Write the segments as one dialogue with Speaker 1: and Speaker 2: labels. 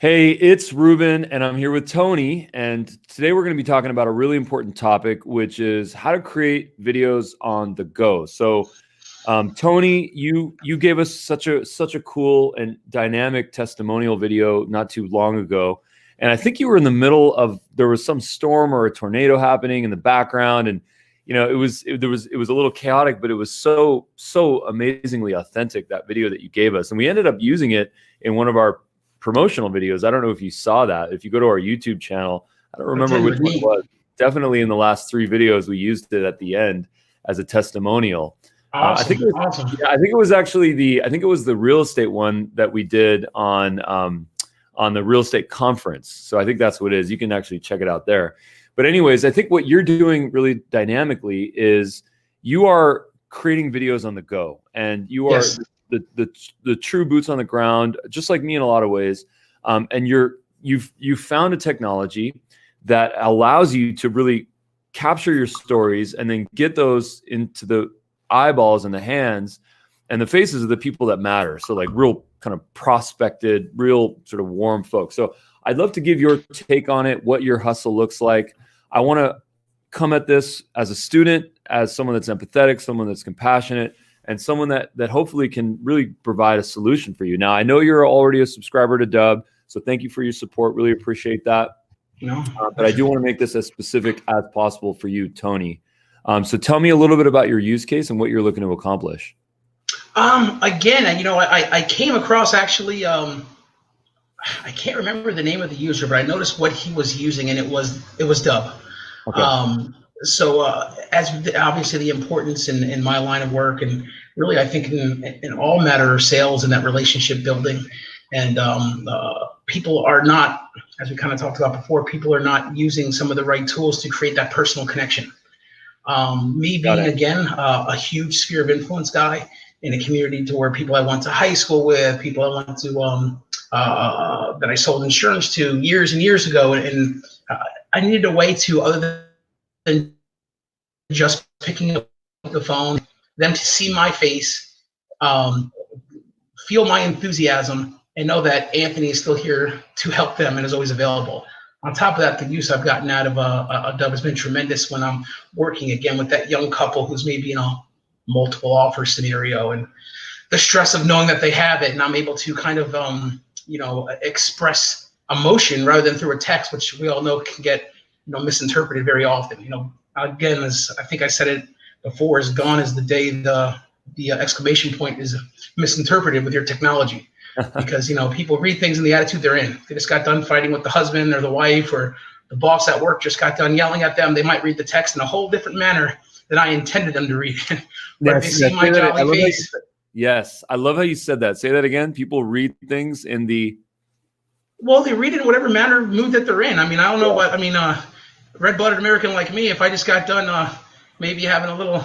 Speaker 1: Hey, it's Ruben, and I'm here with Tony. And today we're going to be talking about a really important topic, which is how to create videos on the go. So, Tony, you gave us such a cool and dynamic testimonial video not too long ago, and I think you were in the middle of there was some storm or a tornado happening in the background, and it was a little chaotic, but it was so amazingly authentic, that video that you gave us, and we ended up using it in one of our promotional videos. I don't know if you saw that. If you go to our YouTube channel, I don't remember which one it was. Definitely in the last 3 videos, we used it at the end as a testimonial.
Speaker 2: Awesome.
Speaker 1: I think it was actually the real estate one that we did on the real estate conference. So I think that's what it is. You can actually check it out there. But anyways, I think what you're doing really dynamically is you are creating videos on the go, and you are the true boots on the ground, just like me in a lot of ways. And you've found a technology that allows you to really capture your stories and then get those into the eyeballs and the hands and the faces of the people that matter. So like real kind of prospected, real sort of warm folks. So I'd love to give your take on it, what your hustle looks like. I want to come at this as a student, as someone that's empathetic, someone that's compassionate, and someone that hopefully can really provide a solution for you. Now, I know you're already a subscriber to Dubb, so thank you for your support. Really appreciate that. But I do want to make this as specific as possible for you, Tony. So tell me a little bit about your use case and what you're looking to accomplish.
Speaker 2: Again, I came across actually, I can't remember the name of the user, but I noticed what he was using, and it was Dubb. Okay. So as obviously the importance in my line of work, and really I think in all matter of sales and that relationship building, and people are not, as we kind of talked about before, people are not using some of the right tools to create that personal connection. Me being, again, a huge sphere of influence guy in a community to where people I went to high school with, people I went to that I sold insurance to years and years ago, and I needed a way to, other than just picking up the phone, them to see my face, feel my enthusiasm, and know that Anthony is still here to help them and is always available. On top of that, the use I've gotten out of Dubb has been tremendous when I'm working again with that young couple who's maybe in a multiple offer scenario, and the stress of knowing that they have it, and I'm able to kind of express emotion rather than through a text, which we all know can get misinterpreted very often. Again, as I think I said it before, is gone is the day the exclamation point is misinterpreted with your technology. Because people read things in the attitude they're in. They just got done fighting with the husband or the wife, or the boss at work just got done yelling at them. They might read the text in a whole different manner than I intended them to read. But they see my jolly face.
Speaker 1: Yes, I love how you said that. Say that again. People read things in the.
Speaker 2: Well, they read it in whatever manner, mood that they're in. I mean, I don't know what. I mean, red-blooded American like me, if I just got done maybe having a little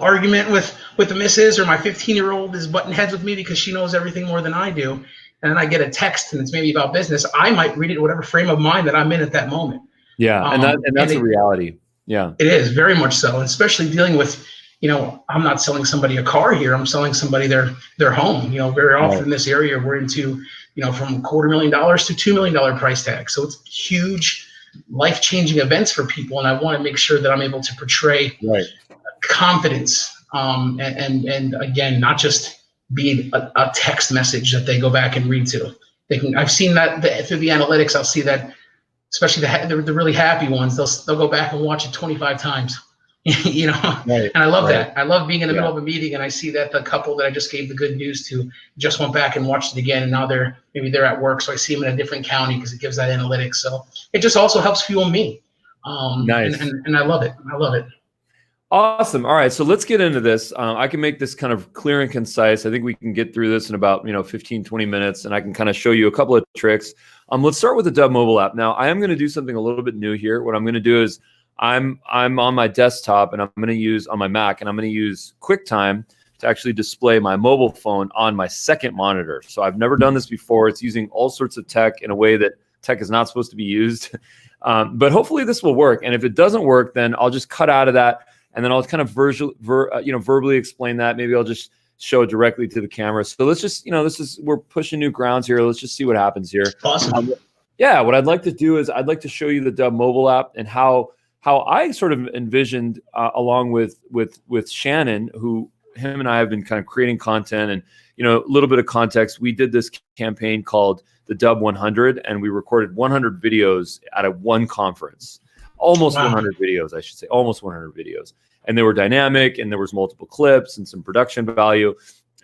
Speaker 2: argument with the missus, or my 15-year-old is butting heads with me because she knows everything more than I do, and then I get a text and it's maybe about business, I might read it in whatever frame of mind that I'm in at that moment.
Speaker 1: Yeah, and that's a reality. Yeah,
Speaker 2: it is very much so, and especially dealing with, I'm not selling somebody a car here. I'm selling somebody their home. Very often in this area we're into, from $250,000 to $2 million price tag. So it's huge, life-changing events for people, and I want to make sure that I'm able to portray confidence, and again, not just be a text message that they go back and read to. I've seen that through the analytics. I'll see that, especially the really happy ones. They'll go back and watch it 25 times. And I love that. I love being in the middle of a meeting and I see that the couple that I just gave the good news to just went back and watched it again, and now they're at work, so I see them in a different county because it gives that analytics. So it just also helps fuel me. Nice. And I love it.
Speaker 1: Awesome. All right, so let's get into this. I can make this kind of clear and concise. I think we can get through this in about 15, 20 minutes, and I can kind of show you a couple of tricks. Let's start with the Dubb Mobile App. Now, I am going to do something a little bit new here. What I'm going to do is I'm on my desktop, and I'm going to use on my Mac, and I'm going to use QuickTime to actually display my mobile phone on my second monitor. So I've never done this before. It's using all sorts of tech in a way that tech is not supposed to be used. But hopefully this will work. And if it doesn't work, then I'll just cut out of that, and then I'll kind of verbally explain that. Maybe I'll just show it directly to the camera. So let's just, we're pushing new grounds here. Let's just see what happens here.
Speaker 2: Awesome.
Speaker 1: Yeah, what I'd like to do is I'd like to show you the Dubb Mobile app and how I sort of envisioned, along with Shannon, who him and I have been kind of creating content. And a little bit of context, we did this campaign called the Dubb 100, and we recorded 100 videos at one conference. Almost 100 videos, I should say, almost 100 videos. And they were dynamic, and there was multiple clips and some production value,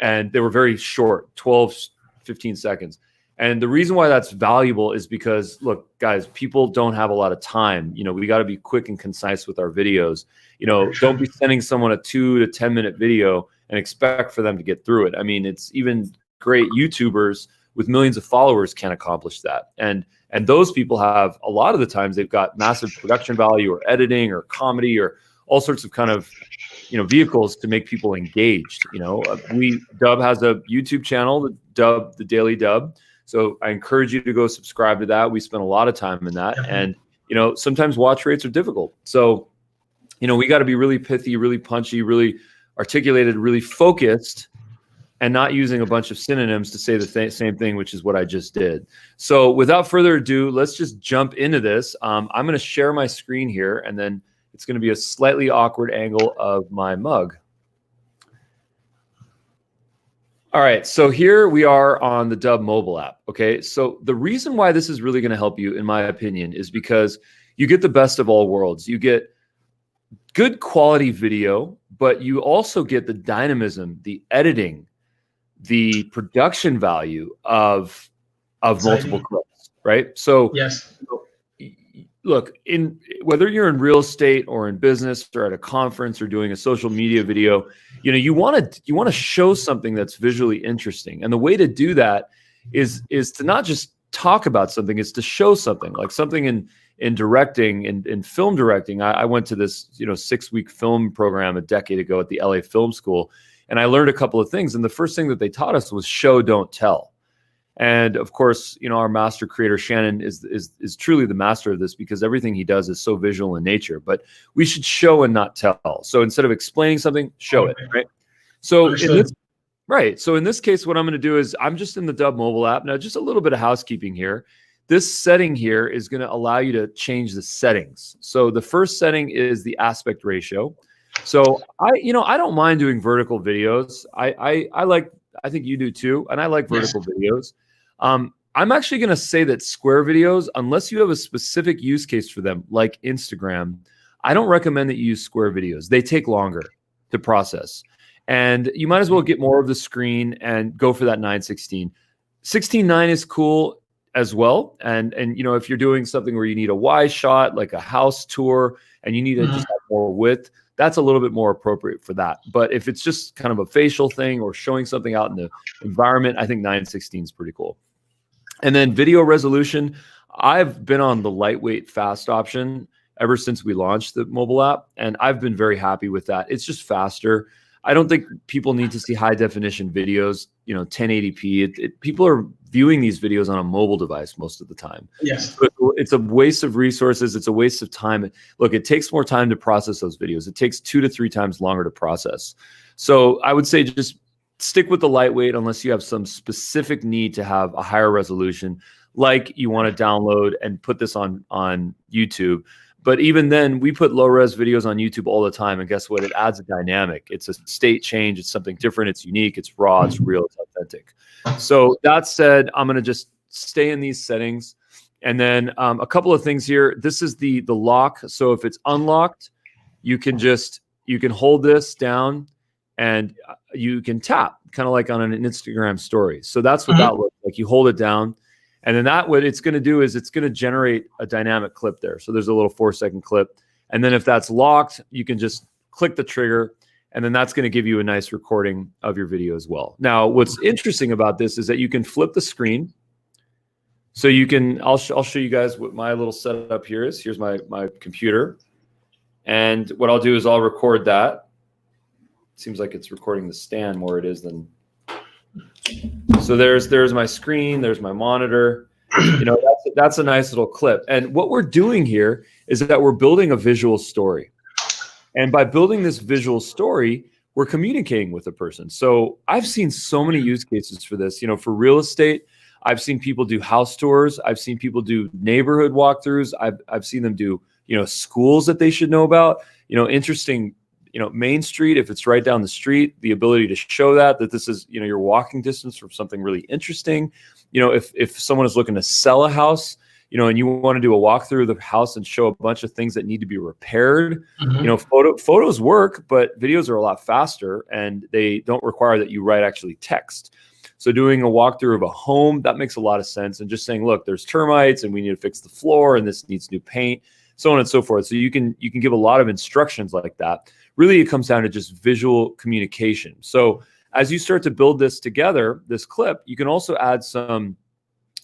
Speaker 1: and they were very short, 12, 15 seconds. And the reason why that's valuable is because, look, guys, people don't have a lot of time. We got to be quick and concise with our videos. Don't be sending someone a 2 to 10 minute video and expect for them to get through it. I mean, it's even great YouTubers with millions of followers can't accomplish that. And those people have, a lot of the times, they've got massive production value or editing or comedy or all sorts of kind of, vehicles to make people engaged. Dubb has a YouTube channel, the Daily Dubb. So I encourage you to go subscribe to that. We spend a lot of time in that. And, sometimes watch rates are difficult. So, we got to be really pithy, really punchy, really articulated, really focused, and not using a bunch of synonyms to say the same thing, which is what I just did. So without further ado, let's just jump into this. I'm going to share my screen here, and then it's going to be a slightly awkward angle of my mug. All right, so here we are on the Dubb Mobile app, okay? So the reason why this is really going to help you, in my opinion, is because you get the best of all worlds. You get good quality video, but you also get the dynamism, the editing, the production value of multiple clips, right? So
Speaker 2: yes.
Speaker 1: Look, whether you're in real estate or in business or at a conference or doing a social media video, you want to show something that's visually interesting. And the way to do that is to not just talk about something, it's to show something, like something in directing, in film directing. I went to this 6-week film program a decade ago at the LA Film School, and I learned a couple of things. And the first thing that they taught us was show, don't tell. And of course, our master creator Shannon is truly the master of this, because everything he does is so visual in nature. But we should show and not tell. So instead of explaining something, show it, right? So in this case, what I'm going to do is I'm just in the Dubb Mobile app. Now, just a little bit of housekeeping here. This setting here is going to allow you to change the settings. So the first setting is the aspect ratio. So I don't mind doing vertical videos. I think you do too, and I like vertical videos. I'm actually going to say that square videos, unless you have a specific use case for them, like Instagram, I don't recommend that you use square videos. They take longer to process, and you might as well get more of the screen and go for that 9:16. 16:9 is cool as well, and if you're doing something where you need a wide shot, like a house tour, and you need to just have more width, that's a little bit more appropriate for that. But if it's just kind of a facial thing or showing something out in the environment, I think 9:16 is pretty cool. And then video resolution, I've been on the lightweight fast option ever since we launched the mobile app, and I've been very happy with that. It's just faster. I don't think people need to see high definition videos, 1080p. People are viewing these videos on a mobile device most of the time.
Speaker 2: Yes.
Speaker 1: So it's a waste of resources. It's a waste of time. Look, it takes more time to process those videos. It takes 2 to 3 times longer to process. So I would say just stick with the lightweight unless you have some specific need to have a higher resolution, like you want to download and put this on YouTube. But even then, we put low-res videos on YouTube all the time, and guess what? It adds a dynamic. It's a state change. It's something different. It's unique. It's raw. It's real. It's authentic. So that said, I'm going to just stay in these settings. And then a couple of things here. This is the lock. So if it's unlocked, you can hold this down and you can tap, kind of like on an Instagram story. So that's what that looks like. You hold it down. And then what it's going to do is it's going to generate a dynamic clip there. So there's a little 4-second clip. And then if that's locked, you can just click the trigger, and then that's going to give you a nice recording of your video as well. Now, what's interesting about this is that you can flip the screen. So I'll show you guys what my little setup here is. Here's my computer. And what I'll do is I'll record that. It seems like it's recording the stand more it is than. So there's my screen, there's my monitor. That's a nice little clip. And what we're doing here is that we're building a visual story. And by building this visual story, we're communicating with a person. So I've seen so many use cases for this. For real estate, I've seen people do house tours. I've seen people do neighborhood walkthroughs. I've seen them do, schools that they should know about. Interesting, Main Street, if it's right down the street, the ability to show that this is, your walking distance from something really interesting. If someone is looking to sell a house, and you want to do a walkthrough of the house and show a bunch of things that need to be repaired, photos work, but videos are a lot faster and they don't require that you write actually text. So doing a walkthrough of a home, that makes a lot of sense. And just saying, look, there's termites and we need to fix the floor and this needs new paint, so on and so forth. So you can give a lot of instructions like that. Really, it comes down to just visual communication. So as you start to build this together, this clip, you can also add some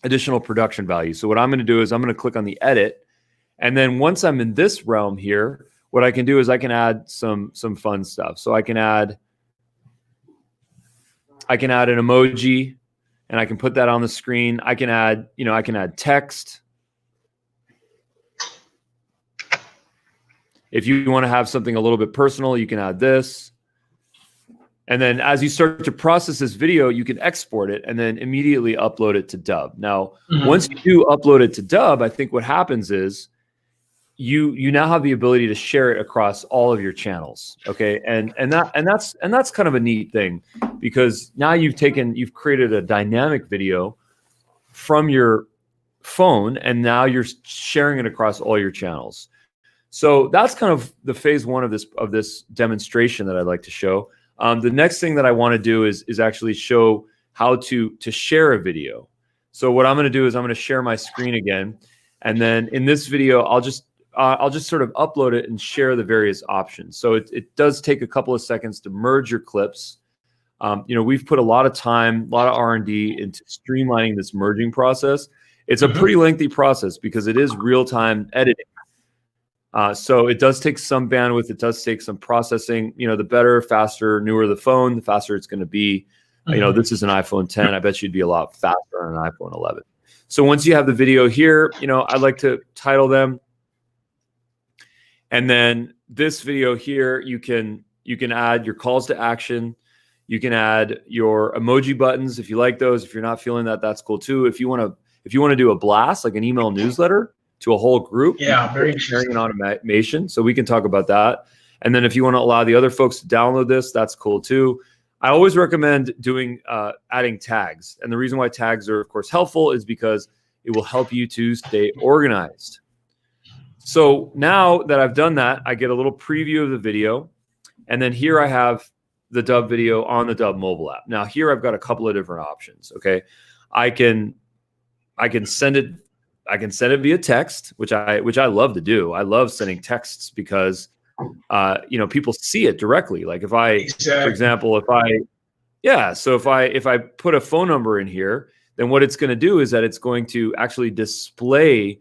Speaker 1: additional production value. So what I'm going to do is I'm going to click on the edit. And then once I'm in this realm here, what I can do is I can add some fun stuff. So I can add an emoji and I can put that on the screen. I can add text. If you want to have something a little bit personal, you can add this. And then as you start to process this video, you can export it and then immediately upload it to Dubb. Now, once you do upload it to Dubb, I think what happens is you now have the ability to share it across all of your channels. Okay. And that's kind of a neat thing, because now you've created a dynamic video from your phone and now you're sharing it across all your channels. So that's kind of the phase one of this demonstration that I'd like to show. The next thing that I want to do is actually show how to share a video. So what I'm going to do is I'm going to share my screen again, and then in this video I'll just sort of upload it and share the various options. So it does take a couple of seconds to merge your clips. We've put a lot of time, a lot of R&D into streamlining this merging process. It's a pretty lengthy process because it is real-time editing. So it does take some bandwidth. It does take some processing. The better, faster, newer the phone, the faster it's going to be. This is an iPhone 10. I bet you'd be a lot faster on an iPhone 11. So once you have the video here, I'd like to title them. And then this video here, you can add your calls to action. You can add your emoji buttons if you like those. If you're not feeling that, that's cool too. If you want to do a blast, like an email newsletter to a whole group,
Speaker 2: very interesting.
Speaker 1: Sharing an automation, so we can talk about that. And then if you want to allow the other folks to download this, that's cool too. I always recommend adding tags, and the reason why tags are of course helpful is because it will help you to stay organized. So now that I've done that, I get a little preview of the video, and then here I have the Dubb video on the Dubb mobile app. Now here I've got a couple of different options. Okay, I can send it. I can send it via text, which I love to do. I love sending texts because people see it directly. Like for example, if I put a phone number in here, then what it's going to do is that it's going to actually display.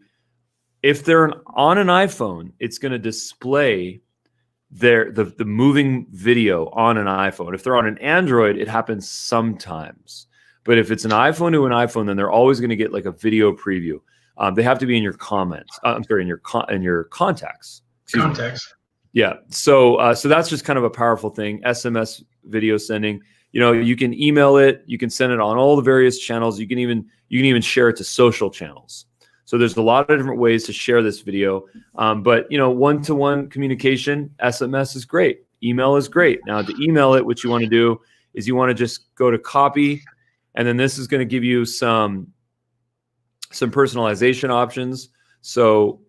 Speaker 1: If they're on an iPhone, it's going to display the moving video on an iPhone. If they're on an Android, it happens sometimes. But if it's an iPhone to an iPhone, then they're always going to get like a video preview. They have to be in your comments. In your contacts.
Speaker 2: Contacts.
Speaker 1: Yeah. So that's just kind of a powerful thing. SMS video sending. You can email it. You can send it on all the various channels. You can even share it to social channels. So there's a lot of different ways to share this video. But one-to-one communication, SMS is great. Email is great. Now to email it, what you want to do is you want to just go to copy, and then this is going to give you some personalization options. So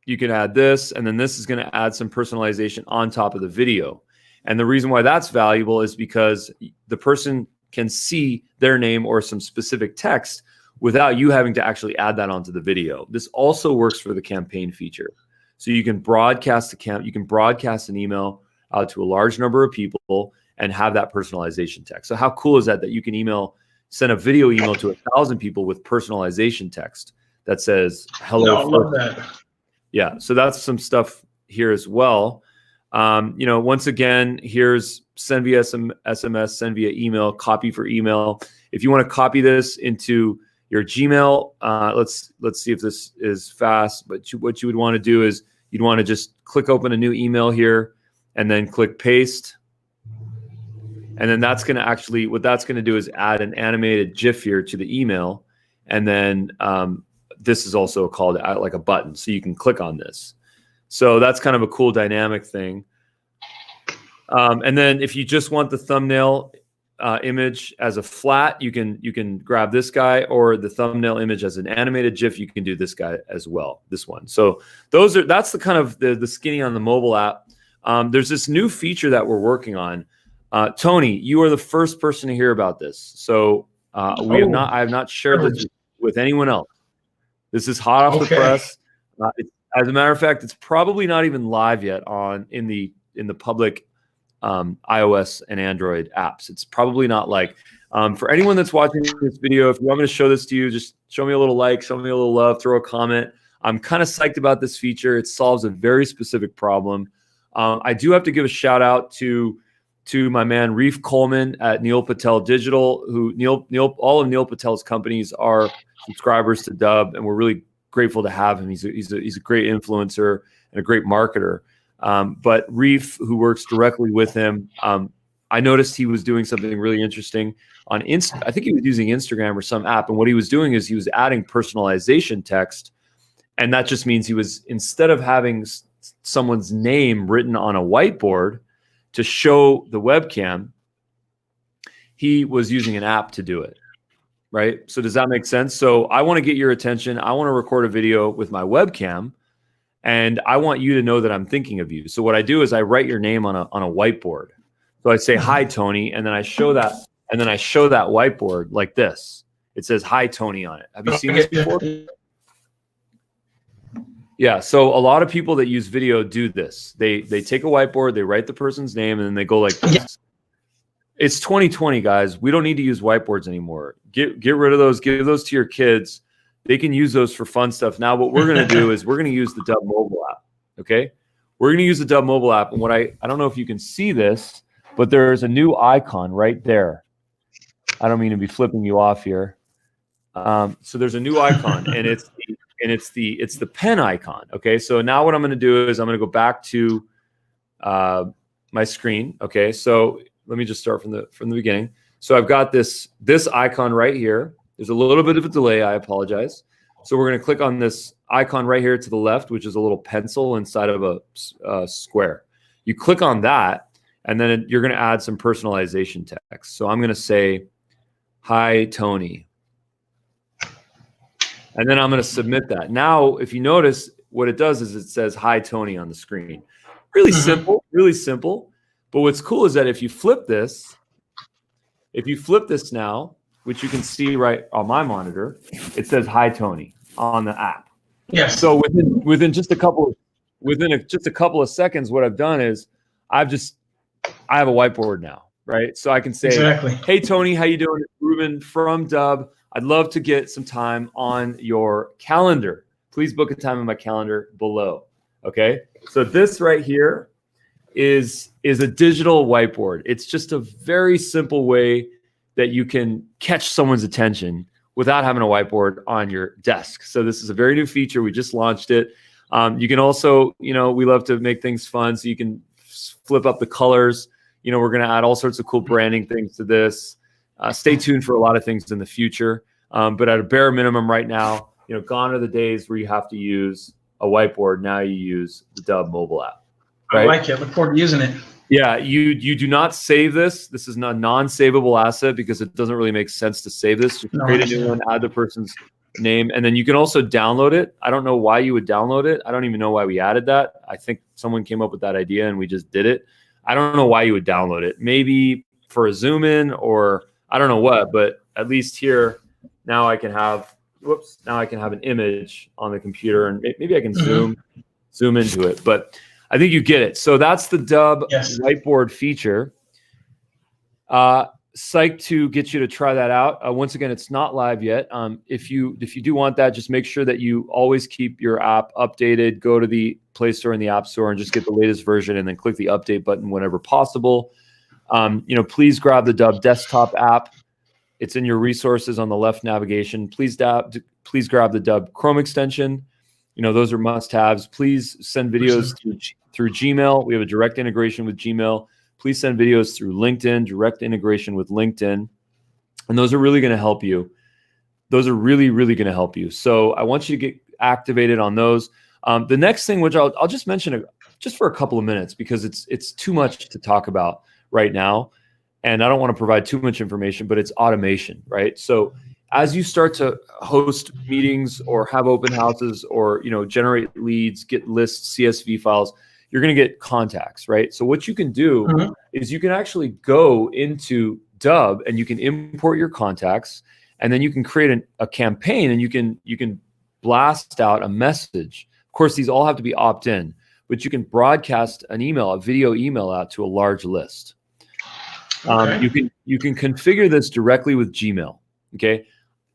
Speaker 1: you can add this, and then this is going to add some personalization on top of the video. And the reason why that's valuable is because the person can see their name or some specific text without you having to actually add that onto the video. This also works for the campaign feature. So you can broadcast an email out to a large number of people and have that personalization text. So how cool is that you can send a video email to 1,000 people with personalization text that says hello.
Speaker 2: No, I love that.
Speaker 1: Yeah, so that's some stuff here as well. Once again, here's send via SMS, send via email, copy for email. If you want to copy this into your Gmail, let's see if this is fast. But what you would want to do is you'd want to just click open a new email here and then click paste. And then that's going to actually, what that's going to do is add an animated GIF here to the email. And then this is also a call to like a button. So you can click on this. So that's kind of a cool dynamic thing. And then if you just want the thumbnail image as a flat, you can grab this guy, or the thumbnail image as an animated GIF. You can do this guy as well, this one. So that's the kind of the skinny on the mobile app. There's this new feature that we're working on. Tony, you are the first person to hear about this. So I have not shared this with anyone else. This is hot off the press. As a matter of fact, it's probably not even live yet in the public iOS and Android apps. It's probably not like for anyone that's watching this video, if you want me to show this to you, just show me a little like, show me a little love, throw a comment. I'm kind of psyched about this feature. It solves a very specific problem. I do have to give a shout out to my man Reef Coleman at Neil Patel Digital, who all of Neil Patel's companies are subscribers to Dubb, and we're really grateful to have him. He's a great influencer and a great marketer. But Reef, who works directly with him, I noticed he was doing something really interesting on I think he was using Instagram or some app, and what he was doing is he was adding personalization text, and that just means he was, instead of having someone's name written on a whiteboard to show the webcam, he was using an app to do it, right? So does that make sense? So I want to get your attention. I want to record a video with my webcam, and I want you to know that I'm thinking of you. So what I do is I write your name on a whiteboard. So I say, "Hi, Tony," and then I show that whiteboard like this. It says "Hi, Tony" on it. Have you seen this before? Yeah, so a lot of people that use video do this. They take a whiteboard, they write the person's name, and then they go like this. Yeah. It's 2020, guys. We don't need to use whiteboards anymore. Get rid of those. Give those to your kids. They can use those for fun stuff. Now, what we're going to do is we're going to use the Dubb Mobile App, okay? We're going to use the Dubb Mobile App, and I don't know if you can see this, but there's a new icon right there. I don't mean to be flipping you off here. So there's a new icon, and it's the pen icon. Okay, so now what I'm going to do is I'm going to go back to my screen. Okay, so let me just start from the beginning. So I've got this icon right here. There's a little bit of a delay. I apologize. So we're going to click on this icon right here to the left, which is a little pencil inside of a square. You click on that, and then you're going to add some personalization text. So I'm going to say, "Hi, Tony." And then I'm going to submit that. Now, if you notice, what it does is it says "Hi, Tony" on the screen. Really simple, really simple. But what's cool is that if you flip this now, which you can see right on my monitor, it says "Hi, Tony" on the app.
Speaker 2: Yes.
Speaker 1: So within just a couple of seconds, what I've done is I have a whiteboard now, right? So I can say,
Speaker 2: exactly.
Speaker 1: "Hey, Tony, how you doing? It's Ruben from Dubb. I'd love to get some time on your calendar. Please book a time in my calendar below." Okay. So this right here is a digital whiteboard. It's just a very simple way that you can catch someone's attention without having a whiteboard on your desk. So this is a very new feature. We just launched it. You can also, we love to make things fun. So you can flip up the colors. We're going to add all sorts of cool branding things to this. Stay tuned for a lot of things in the future. But at a bare minimum right now, gone are the days where you have to use a whiteboard. Now you use the Dubb mobile app. Right?
Speaker 2: I like it. Look forward to using it.
Speaker 1: Yeah, you do not save this. This is not a non-savable asset because it doesn't really make sense to save this. Just create a new one, add the person's name, and then you can also download it. I don't know why you would download it. I don't even know why we added that. I think someone came up with that idea and we just did it. I don't know why you would download it. Maybe for a zoom in or I don't know what, but at least here now I can have an image on the computer and maybe I can zoom into it. But I think you get it. So that's the Dubb whiteboard feature. Psyched to get you to try that out. Once again, it's not live yet. If you do want that, just make sure that you always keep your app updated. Go to the Play Store and the App Store and just get the latest version and then click the update button whenever possible. Please grab the Dubb desktop app. It's in your resources on the left navigation. Please grab the Dubb Chrome extension. Those are must-haves. Please send videos through Gmail. We have a direct integration with Gmail. please send videos through LinkedIn, direct integration with LinkedIn. And those are really going to help you. Those are really, really going to help you. So I want you to get activated on those. The next thing, which I'll just mention just for a couple of minutes, because it's too much to talk about right now. And I don't want to provide too much information, but it's automation, right? So as you start to host meetings or have open houses or, generate leads, get lists, CSV files, you're going to get contacts, right? So what you can do is you can actually go into Dubb and you can import your contacts, and then you can create a campaign, and you can blast out a message. Of course, these all have to be opt-in, but you can broadcast a video email out to a large list.
Speaker 2: Okay.
Speaker 1: You can configure this directly with Gmail. Okay.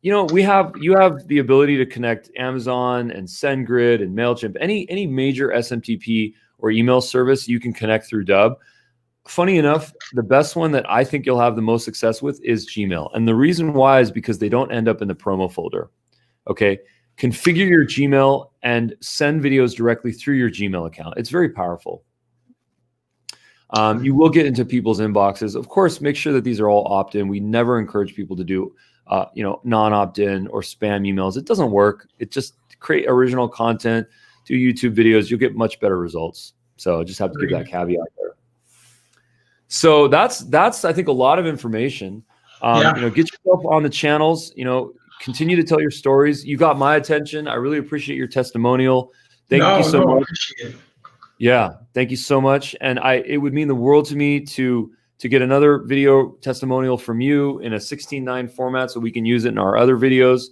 Speaker 1: You have the ability to connect Amazon and SendGrid and MailChimp, any major SMTP or email service you can connect through Dubb. Funny enough, the best one that I think you'll have the most success with is Gmail. And the reason why is because they don't end up in the promo folder. Okay. Configure your Gmail and send videos directly through your Gmail account. It's very powerful. You will get into people's inboxes. Of course, make sure that these are all opt-in. We never encourage people to do, non-opt-in or spam emails. It doesn't work. It just create original content, do YouTube videos. You'll get much better results. So just have to give that caveat there. So that's I think a lot of information. Get yourself on the channels. Continue to tell your stories. You got my attention. I really appreciate your testimonial. Thank you so much.
Speaker 2: I appreciate it.
Speaker 1: Yeah, thank you so much. And it would mean the world to me to get another video testimonial from you in a 16:9 format, so we can use it in our other videos.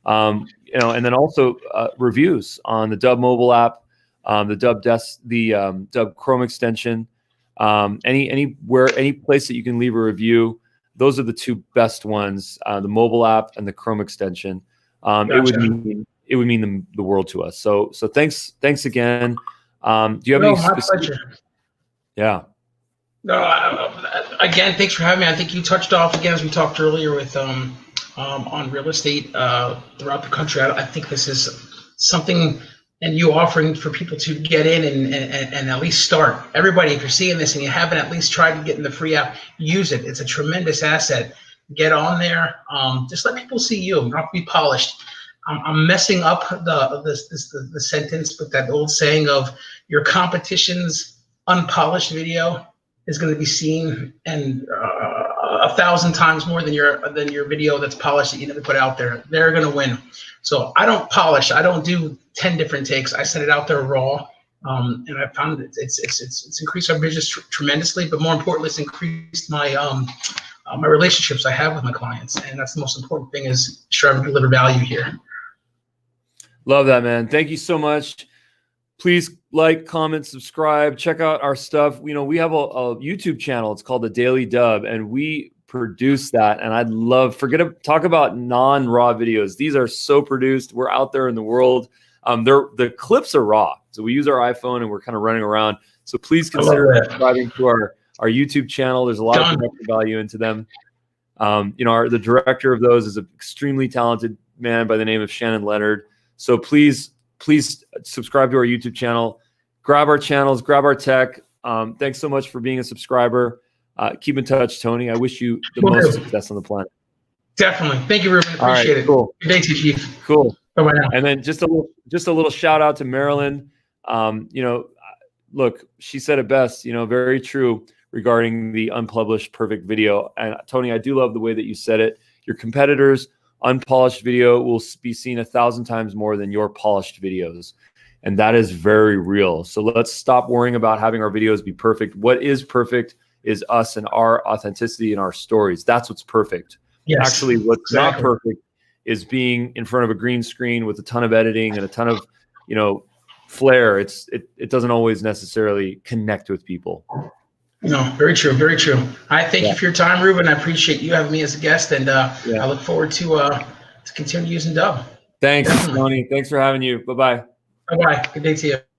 Speaker 1: And then also reviews on the Dubb Mobile App, the Dubb Chrome extension, any place that you can leave a review. Those are the two best ones: the mobile app and the Chrome extension. Gotcha. It would mean the world to us. So thanks again. Do you have any specific?
Speaker 2: Pleasure.
Speaker 1: Yeah.
Speaker 2: No, again, thanks for having me. I think you touched off again, as we talked earlier, with on real estate throughout the country. I think this is something, and you offering for people to get in and at least start. Everybody, if you're seeing this and you haven't at least tried to get in the free app, use it. It's a tremendous asset. Get on there. Just let people see you. Not be polished. I'm messing up the sentence, but that old saying of your competition's unpolished video is going to be seen and 1,000 times more than your video that's polished that you never put out there. They're going to win. So I don't polish. I don't do 10 different takes. I send it out there raw, and I found it's increased our business tremendously. But more importantly, it's increased my my relationships I have with my clients, and that's the most important thing, is striving to deliver value here.
Speaker 1: Love that, man. Thank you so much. Please like, comment, subscribe, check out our stuff. We have a YouTube channel. It's called The Daily Dubb, and we produce that. And I'd love, talk about non-raw videos. These are so produced. We're out there in the world. The clips are raw. So we use our iPhone and we're kind of running around. So please consider subscribing to our YouTube channel. There's a lot of connected value into them. The director of those is an extremely talented man by the name of Shannon Leonard. So please subscribe to our YouTube channel, grab our channels, grab our tech. Thanks so much for being a subscriber. Keep in touch, Tony. I wish you the most success on the planet.
Speaker 2: Definitely. Thank you, Ruben. Appreciate it.
Speaker 1: Cool.
Speaker 2: Good day to you, Chief.
Speaker 1: Cool.
Speaker 2: Bye-bye now.
Speaker 1: And then just a little shout out to Marilyn. Look, she said it best, very true regarding the unpublished perfect video. And Tony, I do love the way that you said it. Your competitors' unpolished video will be seen 1,000 times more than your polished videos. And that is very real. So let's stop worrying about having our videos be perfect. What is perfect is us and our authenticity and our stories. That's what's perfect.
Speaker 2: Yes,
Speaker 1: actually, what's not perfect is being in front of a green screen with a ton of editing and a ton of, flair. It doesn't always necessarily connect with people.
Speaker 2: No, very true, very true. I thank you for your time, Ruben. I appreciate you having me as a guest, and I look forward to continue using Dubb.
Speaker 1: Thanks, Tony. Thanks for having you. Bye-bye.
Speaker 2: Bye-bye. Good day to you.